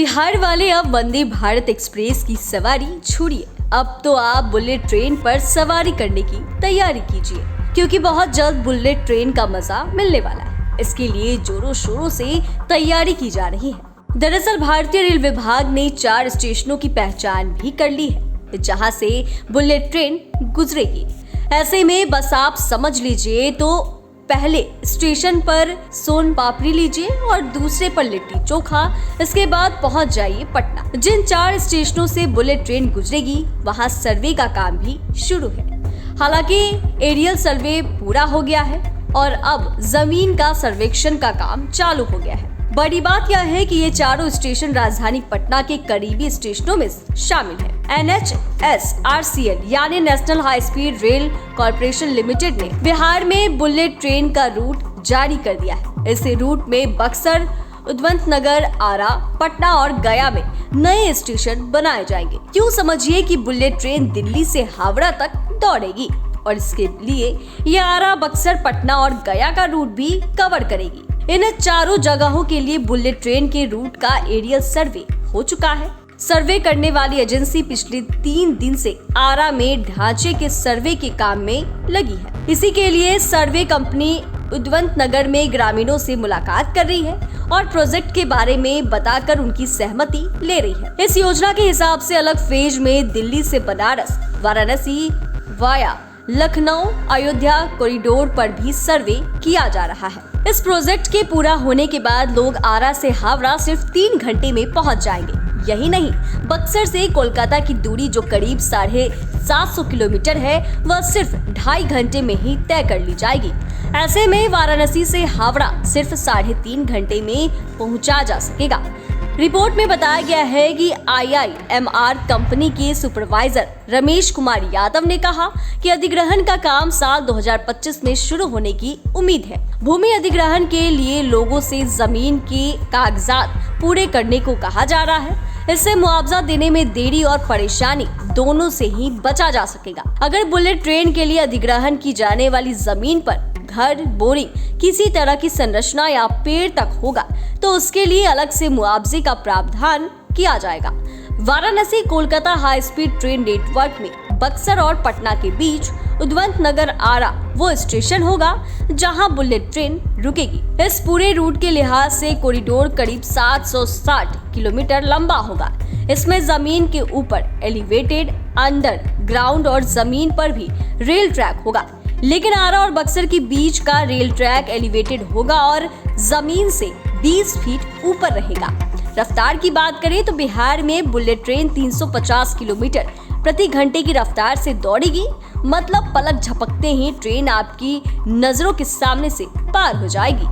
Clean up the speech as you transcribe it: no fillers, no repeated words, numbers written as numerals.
बिहार वाले अब वंदे भारत एक्सप्रेस की सवारी छोड़िए, अब तो आप बुलेट ट्रेन पर सवारी करने की तैयारी कीजिए, क्योंकि बहुत जल्द बुलेट ट्रेन का मजा मिलने वाला है। इसके लिए जोरों शोरों से तैयारी की जा रही है। दरअसल भारतीय रेल विभाग ने 4 स्टेशनों की पहचान भी कर ली है, जहां से बुलेट ट्रेन गुजरेगी। ऐसे में बस आप समझ लीजिए तो पहले स्टेशन पर सोन पापड़ी लीजिए और दूसरे पर लिट्टी चोखा, इसके बाद पहुंच जाइए पटना। जिन 4 स्टेशनों से बुलेट ट्रेन गुजरेगी वहां सर्वे का काम भी शुरू है। हालांकि एरियल सर्वे पूरा हो गया है और अब जमीन का सर्वेक्षण का काम चालू हो गया है। बड़ी बात यह है कि ये चारों स्टेशन राजधानी पटना के करीबी स्टेशनों में शामिल है। NHSRCL यानी national high speed rail corporation limited ने बिहार में बुलेट ट्रेन का रूट जारी कर दिया है। इस रूट में बक्सर, उद्वंतनगर, आरा, पटना और गया में नए स्टेशन बनाए जाएंगे। यूँ समझिए कि बुलेट ट्रेन दिल्ली से हावड़ा तक दौड़ेगी और इसके लिए ये आरा, बक्सर, पटना और गया का रूट भी कवर करेगी। इन चारों जगहों के लिए बुलेट ट्रेन के रूट का एरियल सर्वे हो चुका है। सर्वे करने वाली एजेंसी पिछले 3 दिन से आरा में ढांचे के सर्वे के काम में लगी है। इसी के लिए सर्वे कंपनी उद्वंतनगर में ग्रामीणों से मुलाकात कर रही है और प्रोजेक्ट के बारे में बताकर उनकी सहमति ले रही है। इस योजना के हिसाब से अलग फेज में दिल्ली से बनारस, वाराणसी वाया लखनऊ, अयोध्या कॉरिडोर पर भी सर्वे किया जा रहा है। इस प्रोजेक्ट के पूरा होने के बाद लोग आरा से हावड़ा सिर्फ 3 घंटे में पहुंच जाएंगे। यही नहीं, बक्सर से कोलकाता की दूरी जो करीब 750 किलोमीटर है, वह सिर्फ 2.5 घंटे में ही तय कर ली जाएगी। ऐसे में वाराणसी से हावड़ा सिर्फ 3.5 घंटे में पहुंचा जा सकेगा। रिपोर्ट में बताया गया है कि IIMR कंपनी के सुपरवाइजर रमेश कुमार यादव ने कहा कि अधिग्रहण का काम साल 2025 में शुरू होने की उम्मीद है। भूमि अधिग्रहण के लिए लोगों से जमीन के कागजात पूरे करने को कहा जा रहा है। इससे मुआवजा देने में देरी और परेशानी दोनों से ही बचा जा सकेगा। अगर बुलेट ट्रेन के लिए अधिग्रहण की जाने वाली जमीन पर घर, बोरिंग, किसी तरह की संरचना या पेड़ तक होगा तो उसके लिए अलग से मुआवजे का प्रावधान किया जाएगा। Varanasi Kolkata high speed train network में बक्सर और पटना के बीच उद्वंतनगर आरा वो स्टेशन होगा जहां बुलेट ट्रेन रुकेगी। इस पूरे रूट के लिहाज से कॉरिडोर करीब 760 किलोमीटर लंबा होगा। इसमें जमीन के ऊपर एलिवेटेड, अंडर ग्राउंड और जमीन पर भी रेल ट्रैक होगा। लेकिन आरा और बक्सर के बीच का रेल ट्रैक एलिवेटेड होगा और जमीन से 20 फीट ऊपर रहेगा। रफ्तार की बात करें तो बिहार में बुलेट ट्रेन 350 किलोमीटर प्रति घंटे की रफ्तार से दौड़ेगी। मतलब पलक झपकते ही ट्रेन आपकी नजरों के सामने से पार हो जाएगी।